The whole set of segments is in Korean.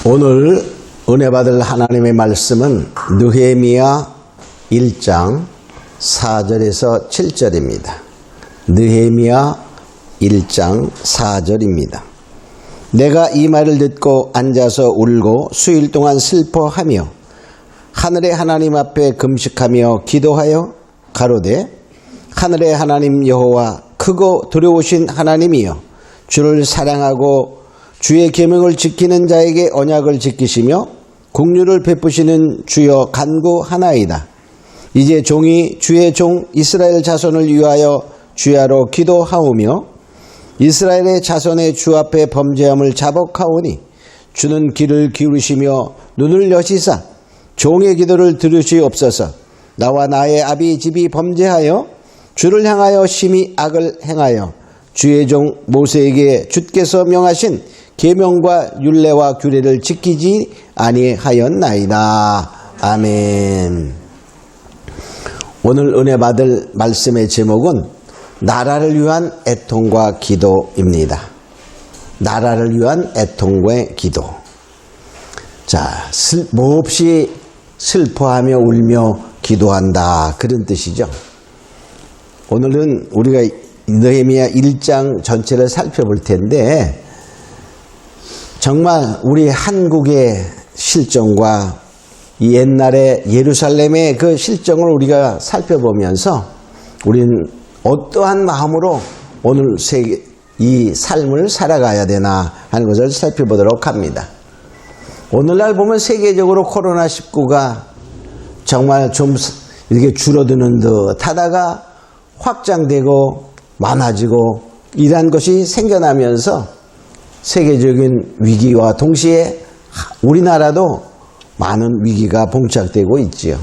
오늘 은혜 받을 하나님의 말씀은 느헤미야 1장 4절에서 7절입니다. 느헤미야 1장 4절입니다. 내가 이 말을 듣고 앉아서 울고 수일 동안 슬퍼하며 하늘의 하나님 앞에 금식하며 기도하여 가로되 하늘의 하나님 여호와 크고 두려우신 하나님이여 주를 사랑하고 주의 계명을 지키는 자에게 언약을 지키시며 긍휼을 베푸시는 주여 간구하나이다. 이제 종이 주의 종 이스라엘 자손을 위하여 주야로 기도하오며 이스라엘의 자손의 주 앞에 범죄함을 자복하오니 주는 귀를 기울이시며 눈을 여시사 종의 기도를 들으시옵소서. 나와 나의 아비 집이 범죄하여 주를 향하여 심히 악을 행하여 주의 종 모세에게 주께서 명하신 계명과 율례와 규례를 지키지 아니하였나이다. 아멘. 오늘 은혜 받을 말씀의 제목은 나라를 위한 애통과 기도입니다. 나라를 위한 애통과 기도. 자, 몹시 슬퍼하며 울며 기도한다, 그런 뜻이죠. 오늘은 우리가 느헤미야 1장 전체를 살펴볼 텐데 정말 우리 한국의 실정과 옛날의 예루살렘의 그 실정을 우리가 살펴보면서 우리는 어떠한 마음으로 오늘 이 삶을 살아가야 되나 하는 것을 살펴보도록 합니다. 오늘날 보면 세계적으로 코로나19가 정말 좀 이렇게 줄어드는 듯 하다가 확장되고 많아지고 이러한 것이 생겨나면서 세계적인 위기와 동시에 우리나라도 많은 위기가 봉착되고 있지요.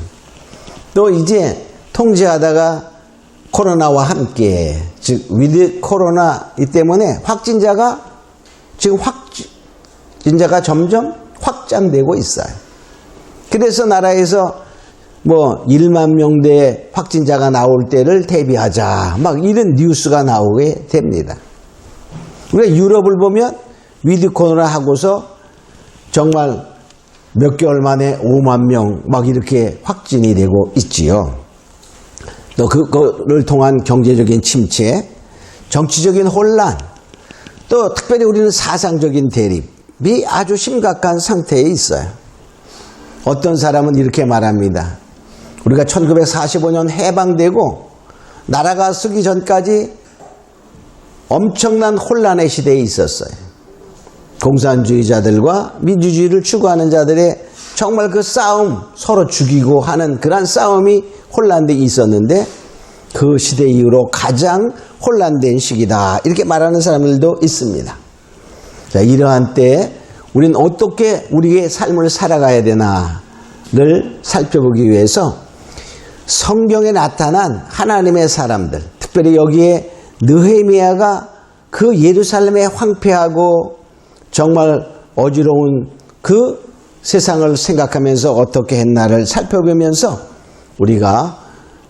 또 이제 통제하다가 코로나와 함께, 즉 위드 코로나 이 때문에 확진자가 점점 확장되고 있어요. 그래서 나라에서 1만 명대 확진자가 나올 때를 대비하자, 막 이런 뉴스가 나오게 됩니다. 우리가 유럽을 보면 위드 코로나 하고서 정말 몇 개월 만에 5만 명 막 이렇게 확진이 되고 있지요. 또 그거를 통한 경제적인 침체, 정치적인 혼란, 또 특별히 우리는 사상적인 대립이 아주 심각한 상태에 있어요. 어떤 사람은 이렇게 말합니다. 우리가 1945년 해방되고 나라가 서기 전까지 엄청난 혼란의 시대에 있었어요. 공산주의자들과 민주주의를 추구하는 자들의 정말 그 싸움, 서로 죽이고 하는 그런 싸움이 혼란돼 있었는데 그 시대 이후로 가장 혼란된 시기다, 이렇게 말하는 사람들도 있습니다. 자, 이러한 때에 우리는 어떻게 우리의 삶을 살아가야 되나를 살펴보기 위해서 성경에 나타난 하나님의 사람들, 특별히 여기에 느헤미야가 그 예루살렘의 황폐하고 정말 어지러운 그 세상을 생각하면서 어떻게 했나를 살펴보면서 우리가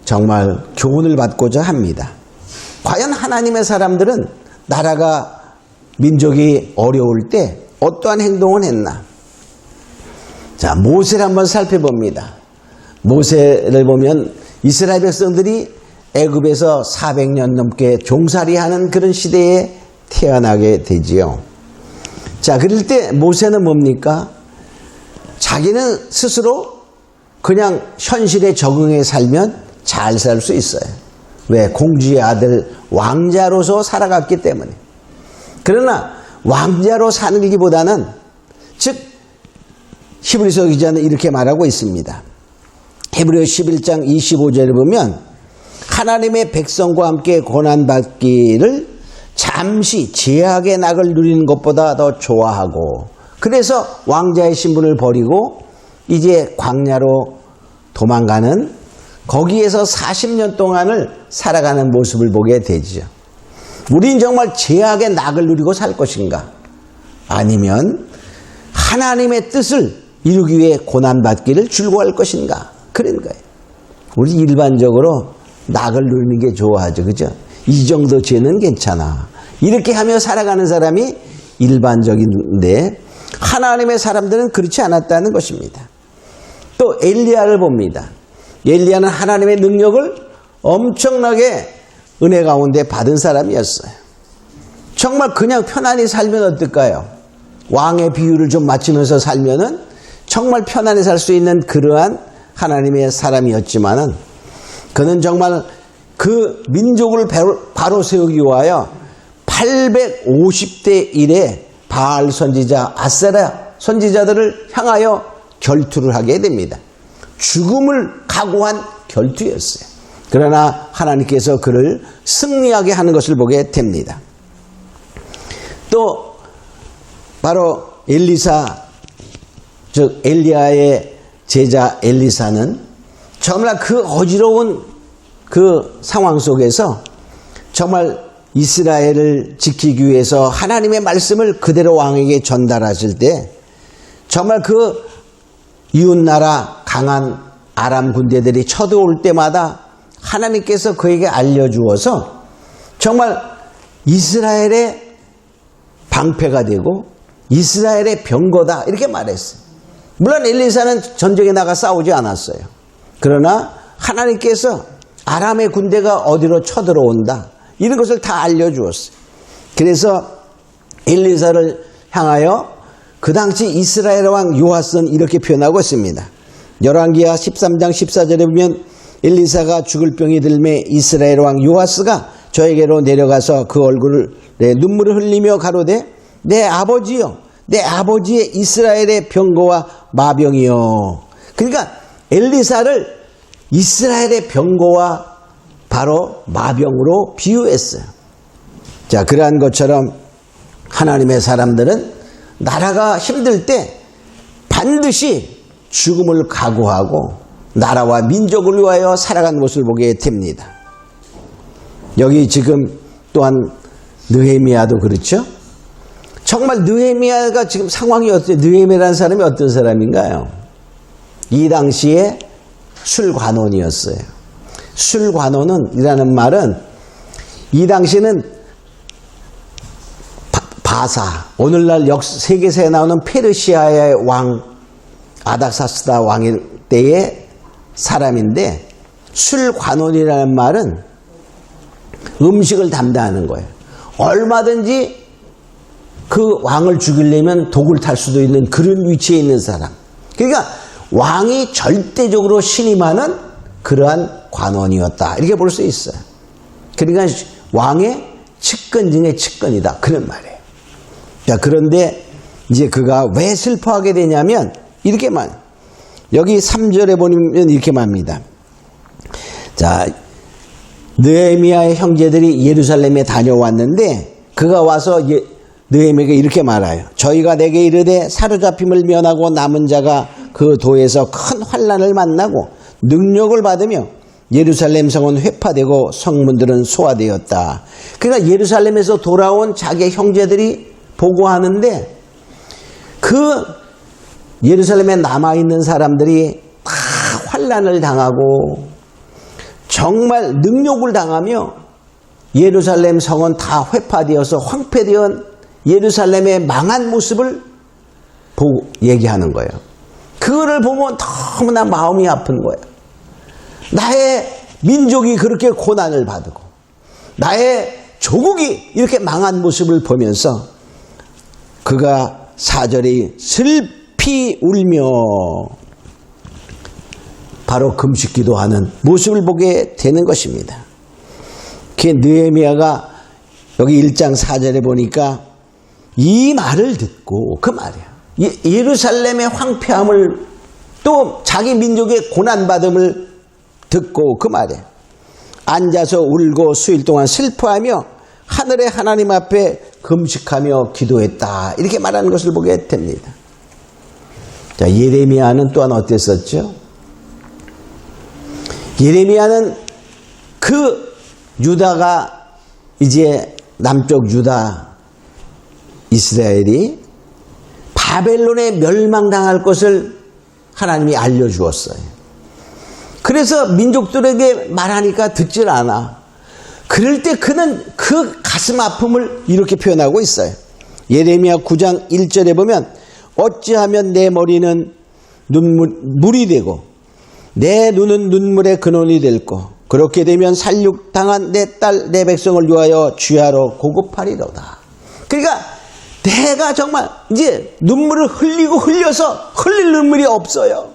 정말 교훈을 받고자 합니다. 과연 하나님의 사람들은 나라가, 민족이 어려울 때 어떠한 행동을 했나? 자, 모세를 한번 살펴봅니다. 모세를 보면 이스라엘 백성들이 애굽에서 400년 넘게 종살이하는 그런 시대에 태어나게 되지요. 자, 그럴 때 모세는 뭡니까? 자기는 스스로 그냥 현실에 적응해 살면 잘 살 수 있어요. 왜? 공주의 아들 왕자로서 살아갔기 때문에. 그러나 왕자로 사는 기보다는, 즉 히브리서 기자는 이렇게 말하고 있습니다. 히브리서 11장 25절을 보면 하나님의 백성과 함께 고난받기를 잠시 제약의 낙을 누리는 것보다 더 좋아하고, 그래서 왕자의 신분을 버리고 이제 광야로 도망가는, 거기에서 40년 동안을 살아가는 모습을 보게 되죠. 우린 정말 제약의 낙을 누리고 살 것인가? 아니면 하나님의 뜻을 이루기 위해 고난받기를 즐거워할 것인가? 그런 거예요. 우리 일반적으로 낙을 누리는 게 좋아하죠. 그죠? 이 정도 죄는 괜찮아, 이렇게 하며 살아가는 사람이 일반적인데, 하나님의 사람들은 그렇지 않았다는 것입니다. 또 엘리야를 봅니다. 엘리야는 하나님의 능력을 엄청나게 은혜 가운데 받은 사람이었어요. 정말 그냥 편안히 살면 어떨까요? 왕의 비유를 좀 맞추면서 살면은 정말 편안히 살 수 있는 그러한 하나님의 사람이었지만은 그는 정말 그 민족을 바로 세우기 위하여 850대 1의 바알 선지자, 아세라 선지자들을 향하여 결투를 하게 됩니다. 죽음을 각오한 결투였어요. 그러나 하나님께서 그를 승리하게 하는 것을 보게 됩니다. 또 바로 엘리사, 즉 엘리야의 제자 엘리사는 정말 그 어지러운 그 상황 속에서 정말 이스라엘을 지키기 위해서 하나님의 말씀을 그대로 왕에게 전달하실 때 정말 그 이웃나라 강한 아람 군대들이 쳐들어올 때마다 하나님께서 그에게 알려주어서 정말 이스라엘의 방패가 되고 이스라엘의 병거다 이렇게 말했어요. 물론 엘리사는 전쟁에 나가 싸우지 않았어요. 그러나 하나님께서 아람의 군대가 어디로 쳐들어온다 이런 것을 다 알려주었어요. 그래서 엘리사를 향하여 그 당시 이스라엘 왕 요아스는 이렇게 표현하고 있습니다. 열왕기하 13장 14절에 보면 엘리사가 죽을 병이 들매 이스라엘 왕 요아스가 저에게로 내려가서 그 얼굴을 눈물을 흘리며 가로되 내 아버지여 내 아버지의 이스라엘의 병거와 마병이여. 그러니까 엘리사를 이스라엘의 병거와 바로 마병으로 비유했어요. 자, 그러한 것처럼 하나님의 사람들은 나라가 힘들 때 반드시 죽음을 각오하고 나라와 민족을 위하여 살아가는 모습을 보게 됩니다. 여기 지금 또한 느헤미야도 그렇죠? 정말 느헤미야가 지금 상황이 어때요? 느헤미야라는 사람이 어떤 사람인가요? 이 당시에 술관원이었어요. 술관원이라는 말은 이 당시는 바사, 오늘날 세계사에 나오는 페르시아의 왕 아닥사스다 왕일 때의 사람인데 술관원이라는 말은 음식을 담당하는 거예요. 얼마든지 그 왕을 죽이려면 독을 탈 수도 있는 그런 위치에 있는 사람. 그러니까 왕이 절대적으로 신임하는 그러한 관원이었다 이렇게 볼 수 있어요. 그러니까 왕의 측근 중에 측근이다 그런 말이에요. 자, 그런데 이제 그가 왜 슬퍼하게 되냐면 이렇게 말, 여기 3절에 보면 이렇게 말합니다. 자, 느헤미야의 형제들이 예루살렘에 다녀왔는데 그가 와서 느헤미야에게 이렇게 말해요. 저희가 내게 이르되 사로잡힘을 면하고 남은 자가 그 도에서 큰 환난을 만나고 능력을 받으며 예루살렘 성은 회파되고 성문들은 소화되었다. 그러니까 예루살렘에서 돌아온 자기 형제들이 보고하는데 그 예루살렘에 남아있는 사람들이 다 환난을 당하고 정말 능욕을 당하며 예루살렘 성은 다 회파되어서 황폐되은 예루살렘의 망한 모습을 보고 얘기하는 거예요. 그거를 보면 너무나 마음이 아픈 거예요. 나의 민족이 그렇게 고난을 받고 나의 조국이 이렇게 망한 모습을 보면서 그가 4절에 슬피 울며 바로 금식 기도하는 모습을 보게 되는 것입니다. 그 느헤미야가 여기 1장 4절에 보니까 이 말을 듣고 그 말이야. 예루살렘의 황폐함을 또 자기 민족의 고난받음을 듣고 그 말이야. 앉아서 울고 수일 동안 슬퍼하며 하늘의 하나님 앞에 금식하며 기도했다. 이렇게 말하는 것을 보게 됩니다. 자, 예레미야는 또한 어땠었죠? 예레미야는 그 유다가 이제 남쪽 유다 이스라엘이 바벨론에 멸망당할 것을 하나님이 알려주었어요. 그래서 민족들에게 말하니까 듣질 않아. 그럴 때 그는 그 가슴 아픔을 이렇게 표현하고 있어요. 예레미야 9장 1절에 보면 어찌하면 내 머리는 물이 되고 내 눈은 눈물의 근원이 될꼬. 그렇게 되면 살육당한 내 딸 내 백성을 위하여 주야로 고급하리로다. 그러니까 내가 정말 이제 눈물을 흘려서 흘릴 눈물이 없어요.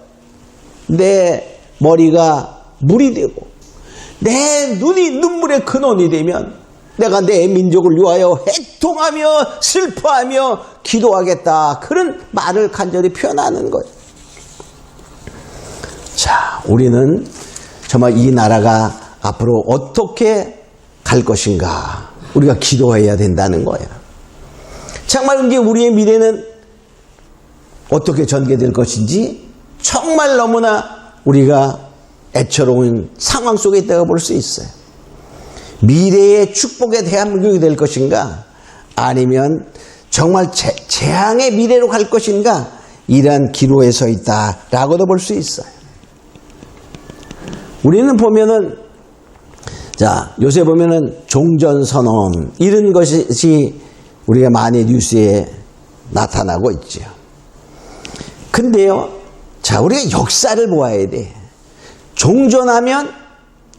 내 머리가 물이 되고 내 눈이 눈물의 근원이 되면 내가 내 민족을 위하여 애통하며 슬퍼하며 기도하겠다. 그런 말을 간절히 표현하는 거예요. 자, 우리는 정말 이 나라가 앞으로 어떻게 갈 것인가 우리가 기도해야 된다는 거예요. 정말 이제 우리의 미래는 어떻게 전개될 것인지 정말 너무나 우리가 애처로운 상황 속에 있다고 볼 수 있어요. 미래의 축복의 대한민국이 될 것인가 아니면 정말 재앙의 미래로 갈 것인가 이러한 기로에 서 있다라고도 볼 수 있어요. 우리는 보면은 자 요새 보면은 종전선언 이런 것이 우리가 많이 뉴스에 나타나고 있죠. 근데요, 자 우리가 역사를 보아야 돼. 종전하면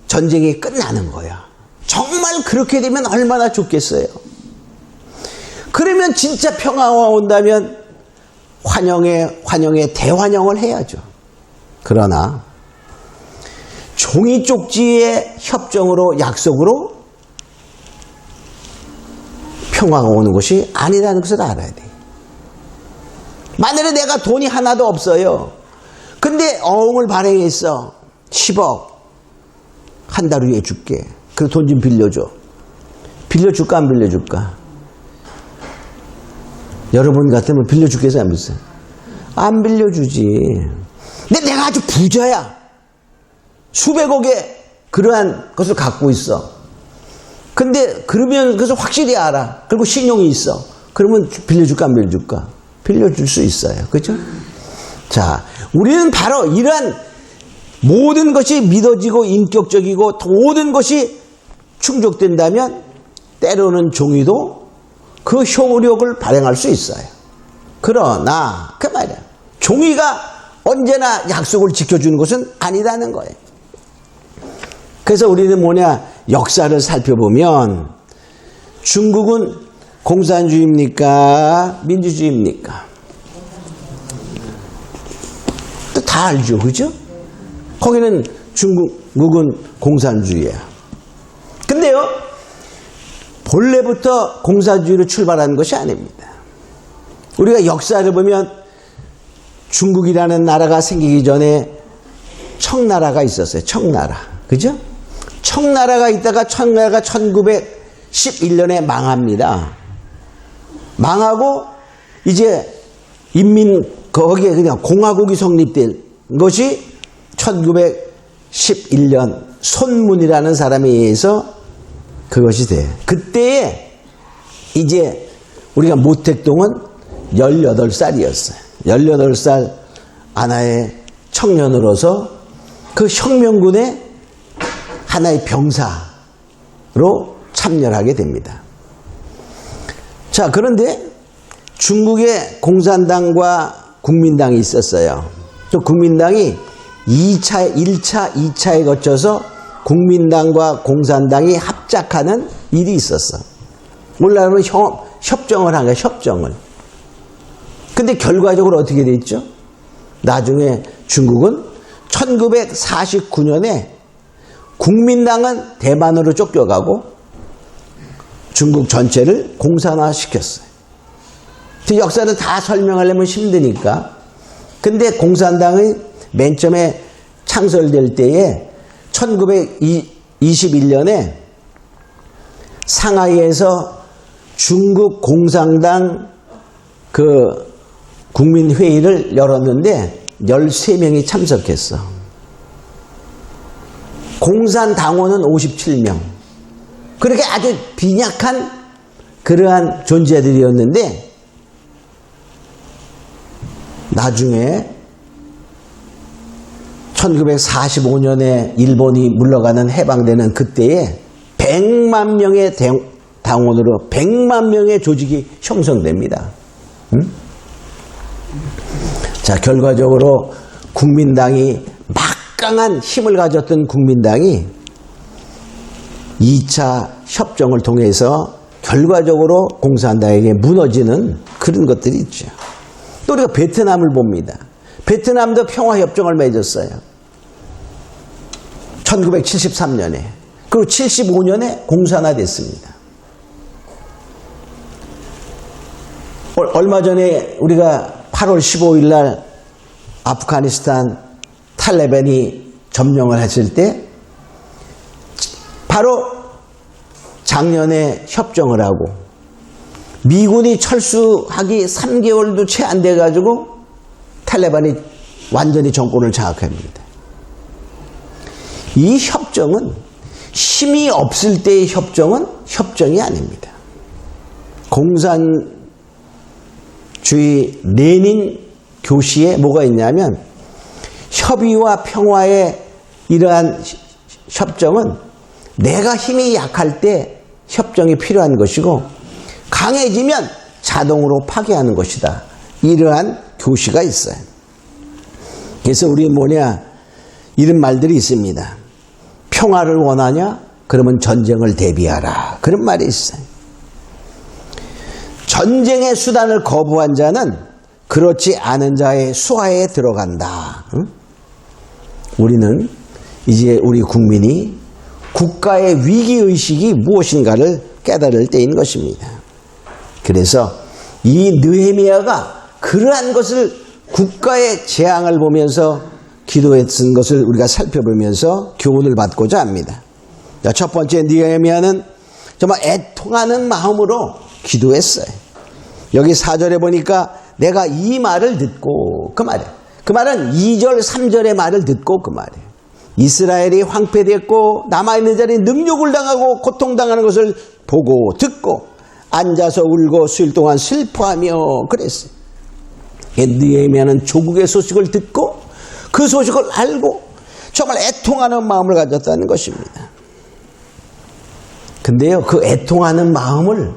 전쟁이 끝나는 거야. 정말 그렇게 되면 얼마나 좋겠어요. 그러면 진짜 평화가 온다면 환영에 대환영을 해야죠. 그러나 종이 쪽지의 협정으로 약속으로 평화가 오는 것이 아니라는 것을 알아야 돼. 만약에 내가 돈이 하나도 없어요. 근데 어음을 발행했어. 10억 한 달 후에 줄게. 그 돈 좀 빌려줘. 빌려줄까 안 빌려줄까? 여러분 같으면 빌려주겠어요 안 빌려주겠어요? 안 빌려주지. 근데 내가 아주 부자야. 수백억의 그러한 것을 갖고 있어. 근데 그러면 그것을 확실히 알아. 그리고 신용이 있어. 그러면 빌려줄까 안 빌려줄까? 빌려줄 수 있어요. 그렇죠? 자, 우리는 바로 이러한 모든 것이 믿어지고 인격적이고 모든 것이 충족된다면 때로는 종이도 그 효력을 발행할 수 있어요. 그러나 그 말이야. 종이가 언제나 약속을 지켜주는 것은 아니라는 거예요. 그래서 우리는 뭐냐? 역사를 살펴보면 중국은 공산주의입니까? 민주주의입니까? 다 알죠. 그죠? 거기는 중국은 공산주의야. 근데요, 본래부터 공산주의로 출발한 것이 아닙니다. 우리가 역사를 보면 중국이라는 나라가 생기기 전에 청나라가 있었어요. 청나라. 그죠? 청나라가 있다가 청나라가 1911년에 망합니다. 망하고 이제 거기에 그냥 공화국이 성립된 것이 1911년 손문이라는 사람에 의해서 그것이 돼. 그때에 이제 우리가 모택동은 18살이었어요. 18살 하나의 청년으로서 그 혁명군의 하나의 병사로 참여를 하게 됩니다. 자, 그런데 중국에 공산당과 국민당이 있었어요. 또 국민당이 1차, 2차에 거쳐서 국민당과 공산당이 합작하는 일이 있었어. 몰라면 협정을 한 거야, 협정을. 근데 결과적으로 어떻게 됐죠? 나중에 중국은 1949년에 국민당은 대만으로 쫓겨가고 중국 전체를 공산화시켰어요. 역사를 다 설명하려면 힘드니까. 근데 공산당이 맨 처음에 창설될 때에 1921년에 상하이에서 중국 공산당 그 국민회의를 열었는데 13명이 참석했어. 공산당원은 57명. 그렇게 아주 빈약한 그러한 존재들이었는데 나중에 1945년에 일본이 물러가는 해방되는 그때에 100만 명의 당원으로 100만 명의 조직이 형성됩니다. 응? 자, 결과적으로 국민당이 막강한 힘을 가졌던 국민당이 2차 협정을 통해서 결과적으로 공산당에게 무너지는 그런 것들이 있죠. 또 우리가 베트남을 봅니다. 베트남도 평화협정을 맺었어요. 1973년에. 그리고 75년에 공산화됐습니다. 얼마 전에 우리가 8월 15일 날 아프가니스탄 탈레반이 점령을 했을 때 바로 작년에 협정을 하고 미군이 철수하기 3개월도 채 안 돼가지고 탈레반이 완전히 정권을 장악합니다. 이 협정은 힘이 없을 때의 협정은 협정이 아닙니다. 공산주의 레닌 교시에 뭐가 있냐면 협의와 평화의 이러한 협정은 내가 힘이 약할 때 협정이 필요한 것이고 강해지면 자동으로 파괴하는 것이다. 이러한 교시가 있어요. 그래서 우리 이런 말들이 있습니다. 평화를 원하냐? 그러면 전쟁을 대비하라. 그런 말이 있어요. 전쟁의 수단을 거부한 자는 그렇지 않은 자의 수하에 들어간다. 응? 우리는 이제 우리 국민이 국가의 위기의식이 무엇인가를 깨달을 때인 것입니다. 그래서 이 느헤미야가 그러한 것을 국가의 재앙을 보면서 기도했던 것을 우리가 살펴보면서 교훈을 받고자 합니다. 자, 첫 번째 느헤미야는 정말 애통하는 마음으로 기도했어요. 여기 4절에 보니까 내가 이 말을 듣고 그 말이에요. 그 말은 2절 3절의 말을 듣고 그 말이에요. 이스라엘이 황폐됐고 남아있는 자들이 능욕을 당하고 고통당하는 것을 보고 듣고 앉아서 울고 수일 동안 슬퍼하며 그랬어요. 느헤미야는 조국의 소식을 듣고 그 소식을 알고 정말 애통하는 마음을 가졌다는 것입니다. 근데요, 그 애통하는 마음을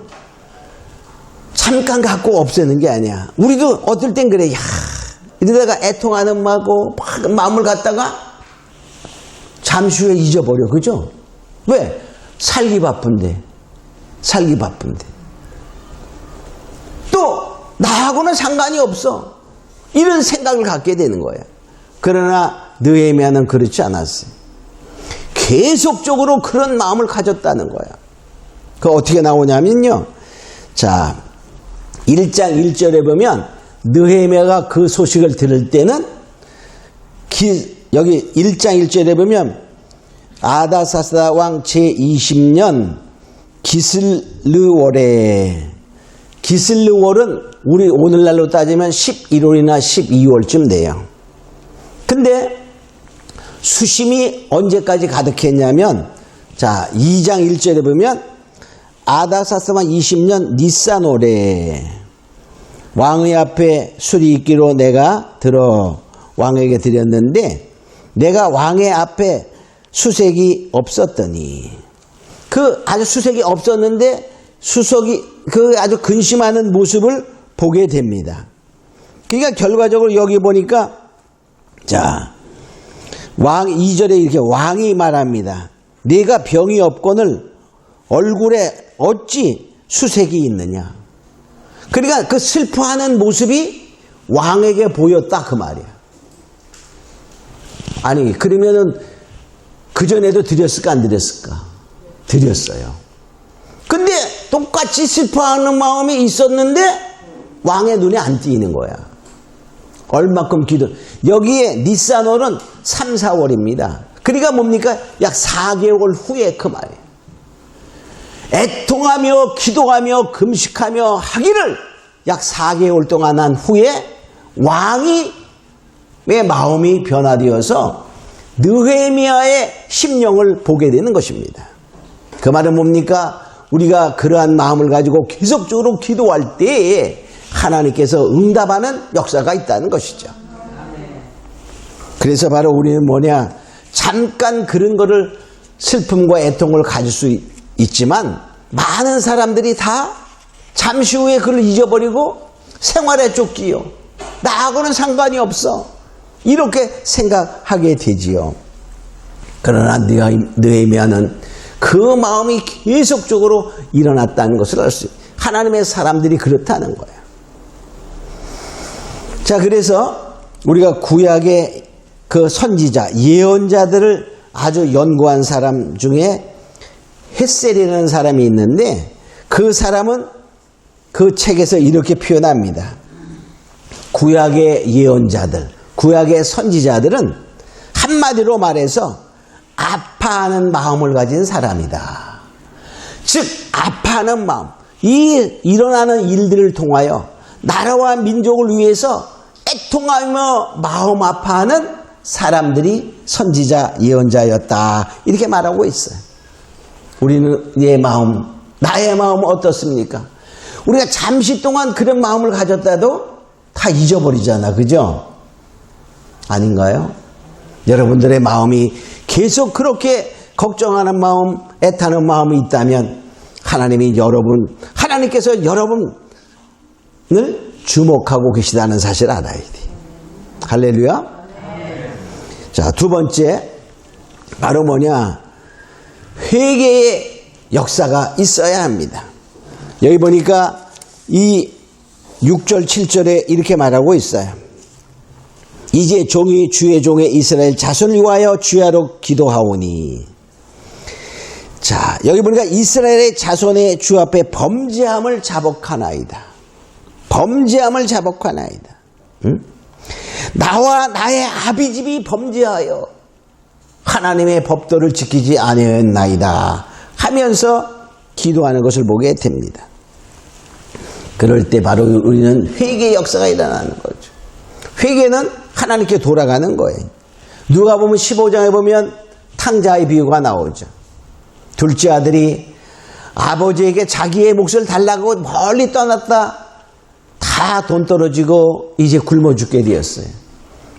잠깐 갖고 없애는 게 아니야. 우리도 어떨 땐 그래. 이러다가 애통하는 마음을 갖다가 잠시 후에 잊어버려. 그죠? 왜? 살기 바쁜데. 또 나하고는 상관이 없어. 이런 생각을 갖게 되는 거야. 그러나 느헤미야는 그렇지 않았어요. 계속적으로 그런 마음을 가졌다는 거야. 그 어떻게 나오냐면요. 자, 1장 1절에 보면 느헤미야가 그 소식을 들을 때는 여기 1장 1절에 보면 아다사스다 왕 제20년 기슬르월에, 기슬르월은 우리 오늘날로 따지면 11월이나 12월쯤 돼요. 근데 수심이 언제까지 가득했냐면, 자, 2장 1절에 보면 아다사스 왕 20년 니산월에 왕의 앞에 술이 있기로 내가 들어 왕에게 드렸는데 내가 왕의 앞에 수색이 없었더니, 그 아주 수색이 없었는데 수석이 그 아주 근심하는 모습을 보게 됩니다. 그러니까 결과적으로 여기 보니까, 자, 왕 2절에 이렇게 왕이 말합니다. 네가 병이 없거늘 얼굴에 어찌 수색이 있느냐. 그러니까 그 슬퍼하는 모습이 왕에게 보였다 그 말이야. 아니, 그러면은 그전에도 드렸을까 안 드렸을까? 드렸어요. 근데 똑같이 슬퍼하는 마음이 있었는데 왕의 눈에 안 띄는 거야. 얼마큼 기도. 여기에 니산월은 3, 4월입니다. 그러니까 뭡니까? 약 4개월 후에 그 말이에요. 애통하며 기도하며 금식하며 하기를 약 4개월 동안 한 후에 왕의 마음이 변화되어서 느헤미야의 심령을 보게 되는 것입니다. 그 말은 뭡니까? 우리가 그러한 마음을 가지고 계속적으로 기도할 때에 하나님께서 응답하는 역사가 있다는 것이죠. 그래서 바로 우리는 잠깐 그런 거를 슬픔과 애통을 가질 수 있지만 많은 사람들이 다 잠시 후에 그걸 잊어버리고 생활에 쫓기요. 나하고는 상관이 없어. 이렇게 생각하게 되지요. 그러나 느헤미야는 그 마음이 계속적으로 일어났다는 것을 알 수 있어요. 하나님의 사람들이 그렇다는 거예요. 자, 그래서 우리가 구약의 그 선지자, 예언자들을 아주 연구한 사람 중에 헷셀이라는 사람이 있는데 그 사람은 그 책에서 이렇게 표현합니다. 구약의 예언자들, 구약의 선지자들은 한마디로 말해서 아파하는 마음을 가진 사람이다. 즉 아파하는 마음, 이 일어나는 일들을 통하여 나라와 민족을 위해서 애통하며 마음 아파하는 사람들이 선지자 예언자였다. 이렇게 말하고 있어요. 우리는 내 마음, 나의 마음은 어떻습니까? 우리가 잠시 동안 그런 마음을 가졌다도 다 잊어버리잖아. 그죠? 아닌가요? 여러분들의 마음이 계속 그렇게 걱정하는 마음, 애타는 마음이 있다면 하나님께서 여러분을 주목하고 계시다는 사실을 알아야 돼. 할렐루야. 자, 두 번째 바로 뭐냐? 회개의 역사가 있어야 합니다. 여기 보니까 이 6절 7절에 이렇게 말하고 있어요. 이제 종이 주의 종의 이스라엘 자손을 위하여 주야로 기도하오니. 자, 여기 보니까 이스라엘의 자손의 주 앞에 범죄함을 자복하나이다. 범죄함을 자복하나이다. 응? 나와 나의 아비집이 범죄하여 하나님의 법도를 지키지 아니하였나이다 하면서 기도하는 것을 보게 됩니다. 그럴 때 바로 우리는 회개의 역사가 일어나는 거죠. 회개는 하나님께 돌아가는 거예요. 누가복음 15장에 보면 탕자의 비유가 나오죠. 둘째 아들이 아버지에게 자기의 몫을 달라고 멀리 떠났다. 다 돈 떨어지고 이제 굶어 죽게 되었어요.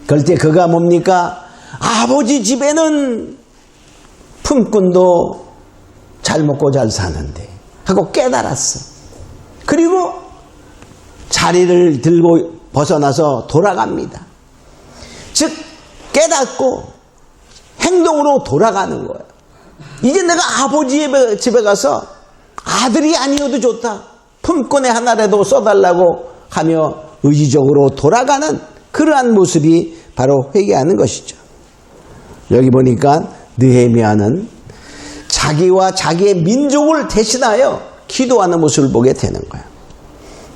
그럴 때 그가 뭡니까? 아버지 집에는 품꾼도 잘 먹고 잘 사는데 하고 깨달았어. 그리고 자리를 들고 벗어나서 돌아갑니다. 즉 깨닫고 행동으로 돌아가는 거예요. 이제 내가 아버지 집에 가서 아들이 아니어도 좋다. 품꾼의 하나라도 써달라고 하며 의지적으로 돌아가는 그러한 모습이 바로 회개하는 것이죠. 여기 보니까 느헤미야는 자기와 자기의 민족을 대신하여 기도하는 모습을 보게 되는 거예요.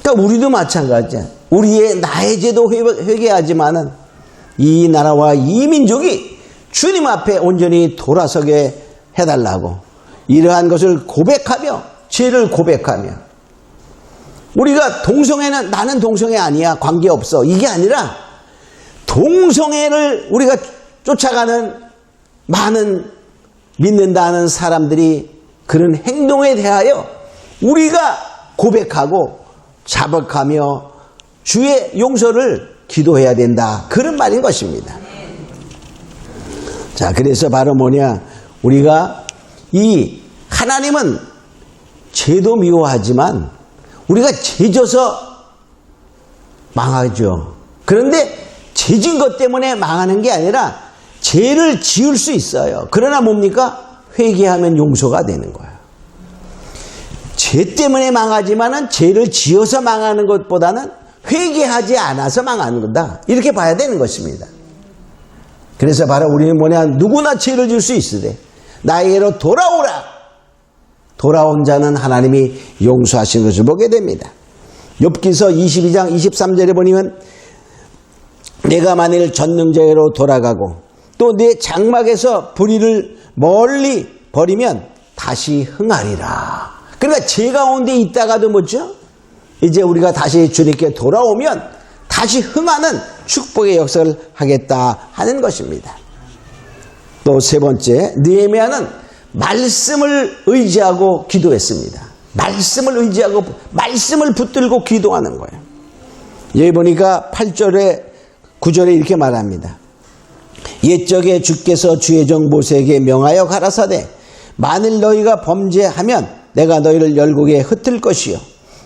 그러니까 우리도 마찬가지야. 우리의 나의 죄도 회개하지만은 이 나라와 이 민족이 주님 앞에 온전히 돌아서게 해달라고 이러한 것을 고백하며 죄를 고백하며 우리가 동성애는 나는 동성애 아니야 관계없어 이게 아니라 동성애를 우리가 쫓아가는 많은 믿는다는 사람들이 그런 행동에 대하여 우리가 고백하고 자복하며 주의 용서를 기도해야 된다. 그런 말인 것입니다. 자, 그래서 바로 뭐냐? 우리가 이 하나님은 죄도 미워하지만 우리가 죄져서 망하죠. 그런데 죄진 것 때문에 망하는 게 아니라 죄를 지을 수 있어요. 그러나 뭡니까? 회개하면 용서가 되는 거예요. 죄 때문에 망하지만은 죄를 지어서 망하는 것보다는 회개하지 않아서 망하는 거다. 이렇게 봐야 되는 것입니다. 그래서 바로 우리는 뭐냐? 누구나 죄를 지을 수 있으되 나에게로 돌아오라. 돌아온 자는 하나님이 용서하신 것을 보게 됩니다. 욥기서 22장 23절에 보면 내가 만일 전능자에게로 돌아가고 또 내 장막에서 불의를 멀리 버리면 다시 흥하리라. 그러니까 죄 가운데 있다가도 뭐죠? 이제 우리가 다시 주님께 돌아오면 다시 흥하는 축복의 역사를 하겠다 하는 것입니다. 또 세 번째, 느헤미야는 말씀을 의지하고 기도했습니다. 말씀을 의지하고 말씀을 붙들고 기도하는 거예요. 여기 보니까 8절에 9절에 이렇게 말합니다. 옛적에 주께서 주의 종 모세에게 명하여 가라사대 만일 너희가 범죄하면 내가 너희를 열국에 흩을 것이요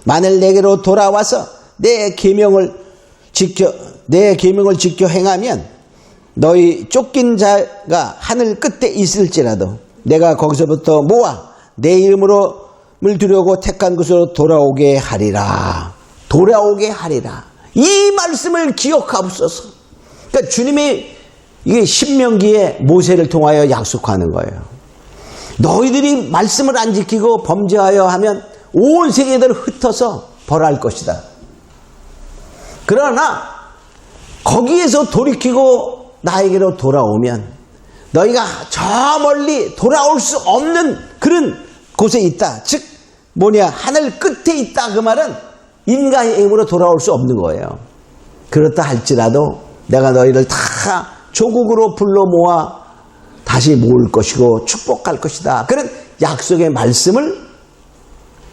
만일 내게로 돌아와서 내 계명을 내 계명을 지켜 행하면 너희 쫓긴 자가 하늘 끝에 있을지라도 내가 거기서부터 모아 내 이름으로 두려고 택한 곳으로 돌아오게 하리라. 돌아오게 하리라. 이 말씀을 기억하옵소서. 그러니까 주님이 이게 신명기에 모세를 통하여 약속하는 거예요. 너희들이 말씀을 안 지키고 범죄하여 하면 온 세계를 흩어서 벌할 것이다. 그러나 거기에서 돌이키고 나에게로 돌아오면 너희가 저 멀리 돌아올 수 없는 그런 곳에 있다. 즉 뭐냐, 하늘 끝에 있다. 그 말은 인간의 힘으로 돌아올 수 없는 거예요. 그렇다 할지라도 내가 너희를 다 조국으로 불러 모아 다시 모을 것이고 축복할 것이다. 그런 약속의 말씀을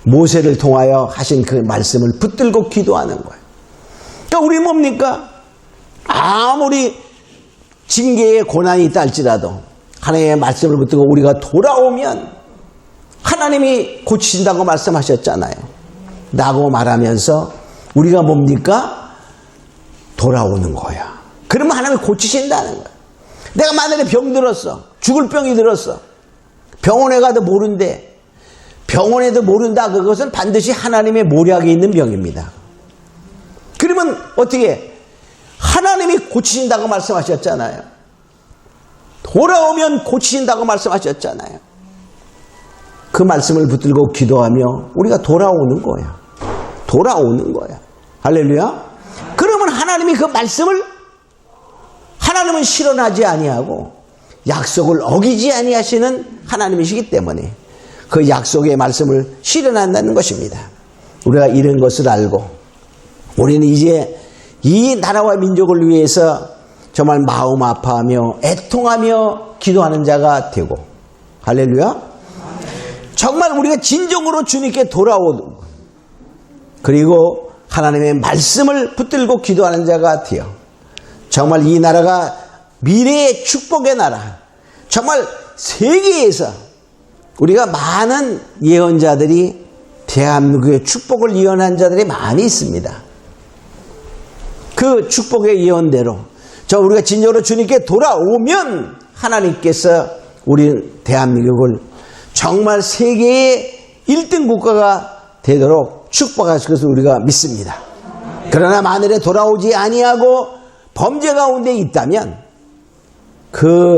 모세를 통하여 하신 그 말씀을 붙들고 기도하는 거예요. 그러니까 우리 뭡니까? 아무리 징계의 고난이 있다 할지라도 하나님의 말씀을 붙들고 우리가 돌아오면 하나님이 고치신다고 말씀하셨잖아요. 라고 말하면서 우리가 뭡니까? 돌아오는 거야. 그러면 하나님이 고치신다는 거야. 내가 만약에 병 들었어. 죽을 병이 들었어. 병원에 가도 모른대. 병원에도 모른다. 그것은 반드시 하나님의 모략이 있는 병입니다. 그러면 어떻게? 하나님이 고치신다고 말씀하셨잖아요. 돌아오면 고치신다고 말씀하셨잖아요. 그 말씀을 붙들고 기도하며 우리가 돌아오는 거야. 돌아오는 거야. 할렐루야. 그러면 하나님이 그 말씀을 하나님은 실현하지 아니하고 약속을 어기지 아니하시는 하나님이시기 때문에 그 약속의 말씀을 실현한다는 것입니다. 우리가 이런 것을 알고 우리는 이제 이 나라와 민족을 위해서 정말 마음 아파하며 애통하며 기도하는 자가 되고, 할렐루야. 정말 우리가 진정으로 주님께 돌아오는, 그리고 하나님의 말씀을 붙들고 기도하는 자가 되어 정말 이 나라가 미래의 축복의 나라, 정말 세계에서 우리가 많은 예언자들이 대한민국의 축복을 예언한 자들이 많이 있습니다. 그 축복의 예언대로 우리가 진정으로 주님께 돌아오면 하나님께서 우리 대한민국을 정말 세계의 1등 국가가 되도록 축복하실 것을 우리가 믿습니다. 그러나 만일에 돌아오지 아니하고 범죄 가운데 있다면 그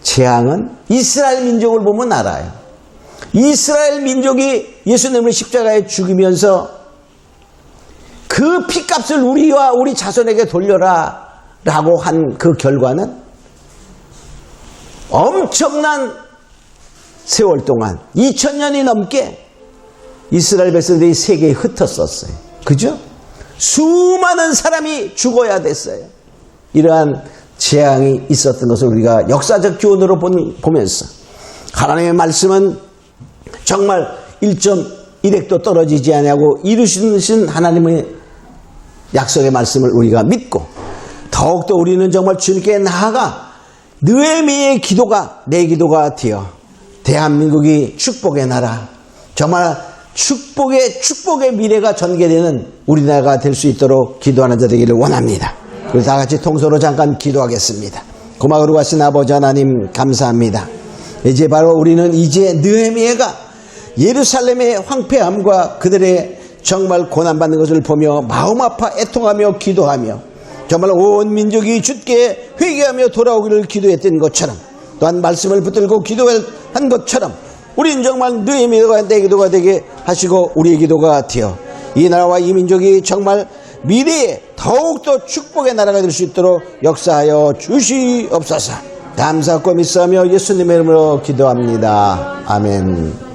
재앙은 이스라엘 민족을 보면 알아요. 이스라엘 민족이 예수님을 십자가에 죽이면서 그 피값을 우리와 우리 자손에게 돌려라 라고 한 그 결과는 엄청난 세월 동안 2000년이 넘게 이스라엘 백성들이 세계에 흩었었어요. 그죠? 수많은 사람이 죽어야 됐어요. 이러한 재앙이 있었던 것을 우리가 역사적 교훈으로 보면서 하나님의 말씀은 정말 1.1핵도 떨어지지 아니하고 이루시는 하나님의 약속의 말씀을 우리가 믿고 더욱더 우리는 정말 주님께 나아가 느헤미야의 기도가 내 기도가 되어 대한민국이 축복의 나라, 정말 축복의 미래가 전개되는 우리나라가 될 수 있도록 기도하는 자 되기를 원합니다. 우리 다 같이 통성으로 잠깐 기도하겠습니다. 고마우로 하신 아버지 하나님 감사합니다. 이제 바로 우리는 이제 느헤미야가 예루살렘의 황폐함과 그들의 정말 고난받는 것을 보며 마음 아파 애통하며 기도하며 정말 온 민족이 주께 회개하며 돌아오기를 기도했던 것처럼 또한 말씀을 붙들고 기도한 것처럼 우리는 정말 느헤미야가 내 기도가 되게 하시고 우리의 기도가 되어 이 나라와 이 민족이 정말 미래에 더욱더 축복의 나라가 될 수 있도록 역사하여 주시옵소서. 감사하고 믿사하며 예수님의 이름으로 기도합니다. 아멘.